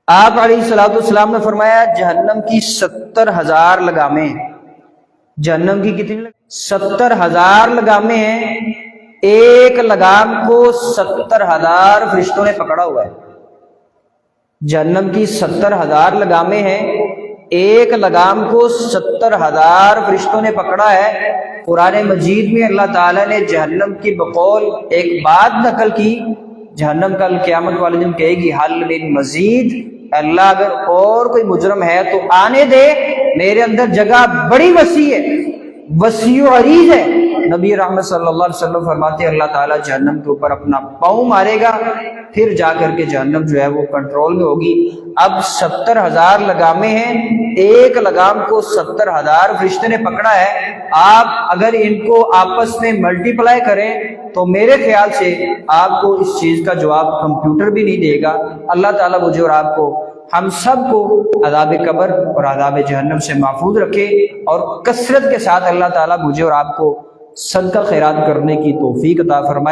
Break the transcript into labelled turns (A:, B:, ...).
A: آپ علیہ السلام نے فرمایا جہنم کی 70,000 لگامیں ہیں۔ جہنم کی کتنی 70,000 لگامیں ہیں، ایک لگام کو 70,000 فرشتوں نے پکڑا ہوا ہے۔ جہنم کی 70,000 لگامیں ہیں، ایک لگام کو 70,000 فرشتوں نے پکڑا ہے۔ قرآن مجید میں اللہ تعالیٰ نے جہنم کی بقول ایک بات نقل کی، جہنم کل قیامت والے دن کہے گی حل من مزید، اللہ اگر اور کوئی مجرم ہے تو آنے دے، میرے اندر جگہ بڑی وسیع ہے، وسیع و عریض ہے۔ نبی رحمت صلی اللہ علیہ وسلم فرماتے ہیں اللہ تعالیٰ جہنم کے اوپر اپنا پاؤں مارے گا، پھر جا کر کے جہنم جو ہے وہ کنٹرول میں ہوگی۔ اب 70,000 لگامیں ہیں، ایک لگام کو 70,000 فرشتے نے پکڑا ہے۔ آپ اگر ان کو آپس میں ملٹی پلائی کریں تو میرے خیال سے آپ کو اس چیز کا جواب کمپیوٹر بھی نہیں دے گا۔ اللہ تعالیٰ مجھے اور آپ کو، ہم سب کو عذاب قبر اور عذاب جہنم سے محفوظ رکھے، اور کثرت کے ساتھ اللہ تعالیٰ مجھے اور آپ کو صدقہ خیرات کرنے کی توفیق عطا فرمائے۔